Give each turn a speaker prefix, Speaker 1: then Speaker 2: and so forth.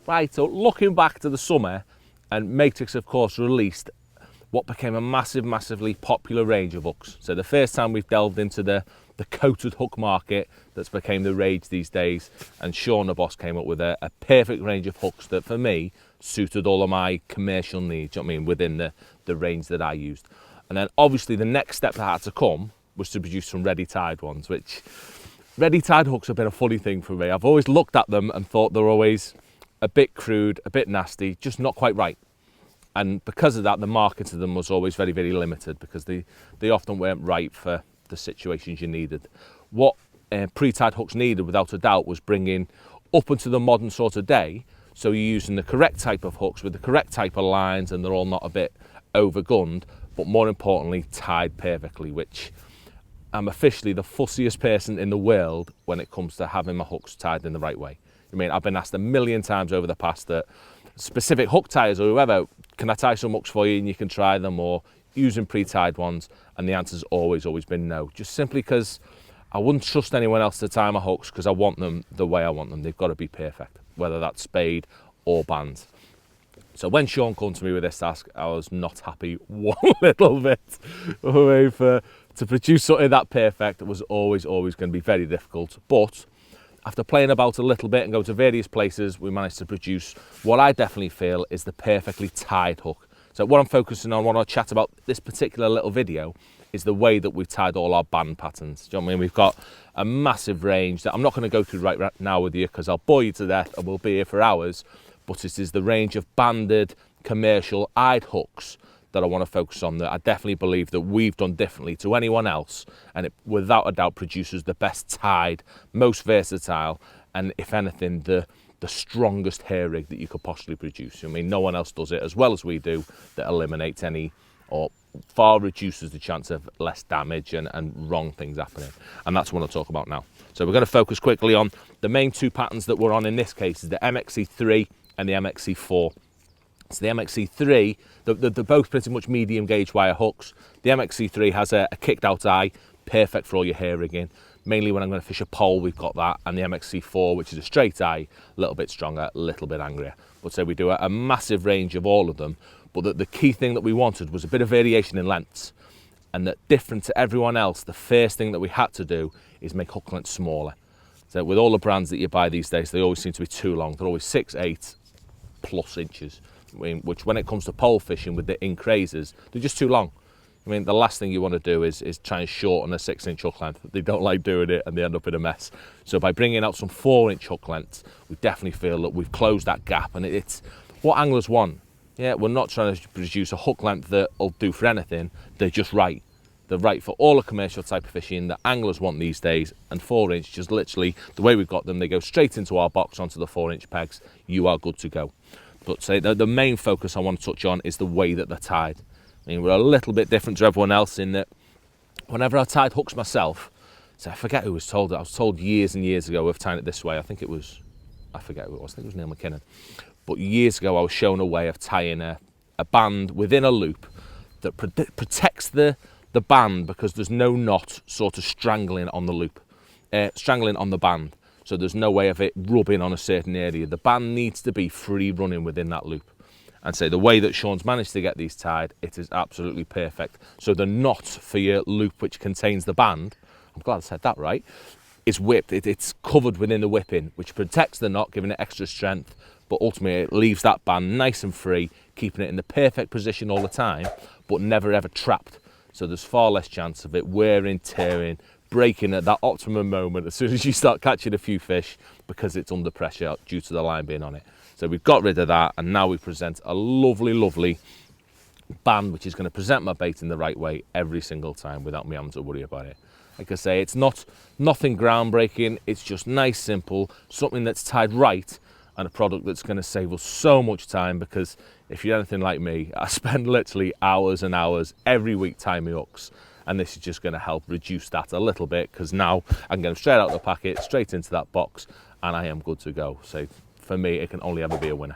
Speaker 1: Right, so looking back to the summer, and Matrix of course released what became a massively popular range of hooks. So the first time we've delved into the coated hook market that's became the rage these days, and Sean the boss came up with a perfect range of hooks that for me suited all of my commercial needs, you know what I mean, within the range that I used. And then obviously the next step that had to come was to produce some ready tied ones, which ready tied hooks have been a funny thing for me. I've always looked at them and thought they're always a bit crude, a bit nasty, just not quite right. And because of that, the market of them was always very limited, because they often weren't right for the situations you needed. What pre-tied hooks needed, without a doubt, was bringing up into the modern sort of day, so you're using the correct type of hooks with the correct type of lines, and they're all not a bit overgunned, but more importantly, tied perfectly, which I'm officially the fussiest person in the world when it comes to having my hooks tied in the right way. I mean, I've been asked a million times over the past that specific hook tiers or whoever, can I tie some hooks for you and you can try them, or using pre-tied ones, and the answer's always been no. Just simply because I wouldn't trust anyone else to tie my hooks, because I want them the way I want them. They've got to be perfect, whether that's spade or bands. So when Sean came to me with this task, I was not happy one little bit. To produce something that perfect was always going to be very difficult. But after playing about a little bit and going to various places, we managed to produce what I definitely feel is the perfectly tied hook. So what I'm focusing on, what I'll chat about this particular little video, is the way that we've tied all our band patterns. Do you know what I mean? We've got a massive range that I'm not going to go through right now with you, because I'll bore you to death and we'll be here for hours. But it is the range of banded, commercial, eyed hooks that I want to focus on, that I definitely believe that we've done differently to anyone else, and it without a doubt produces the best tied, most versatile, and if anything, the strongest hair rig that you could possibly produce. I mean, no one else does it as well as we do, that eliminates any, or far reduces the chance of less damage and wrong things happening. And that's what I'll talk about now. So we're going to focus quickly on the main two patterns that we're on in this case, is the MXC3 and the MXC4. So the MXC3, they're both pretty much medium gauge wire hooks. The MXC3 has a kicked out eye, perfect for all your hair rigging. Mainly when I'm going to fish a pole, we've got that. And the MXC4, which is a straight eye, a little bit stronger, a little bit angrier. But so we do a massive range of all of them. But the key thing that we wanted was a bit of variation in lengths. And that, different to everyone else, the first thing that we had to do is make hook lengths smaller. So with all the brands that you buy these days, they always seem to be too long. They're always 6, 8 plus inches. Which when it comes to pole fishing with the ink razors, they're just too long. I mean, the last thing you want to do is try and shorten a 6-inch hook length. They don't like doing it and they end up in a mess. So by bringing out some 4-inch hook lengths, we definitely feel that we've closed that gap, and it's what anglers want. Yeah, we're not trying to produce a hook length that'll do for anything. They're just right. They're right for all the commercial type of fishing that anglers want these days, and 4-inch, just literally the way we've got them, they go straight into our box onto the 4-inch pegs. You are good to go. But say the main focus I want to touch on is the way that they're tied. I mean, we're a little bit different to everyone else in that whenever I tied hooks myself, so I forget who was told it. I was told years and years ago of tying it this way. I forget who it was. I think it was Neil McKinnon. But years ago I was shown a way of tying a band within a loop that protects the band, because there's no knot sort of strangling on the loop, strangling on the band. So there's no way of it rubbing on a certain area. The band needs to be free running within that loop. And so the way that Sean's managed to get these tied, it is absolutely perfect. So the knot for your loop, which contains the band, I'm glad I said that right, is whipped. It's covered within the whipping, which protects the knot, giving it extra strength, but ultimately it leaves that band nice and free, keeping it in the perfect position all the time, but never ever trapped. So there's far less chance of it wearing, tearing, breaking at that optimum moment as soon as you start catching a few fish, because it's under pressure due to the line being on it. So we've got rid of that, and now we present a lovely band which is going to present my bait in the right way every single time without me having to worry about it. Like I say, it's nothing groundbreaking, it's just nice, simple, something that's tied right, and a product that's going to save us so much time, because if you're anything like me, I spend literally hours and hours every week tying my hooks. And this is just going to help reduce that a little bit, because now I can get them straight out of the packet, straight into that box, and I am good to go. So for me, it can only ever be a winner.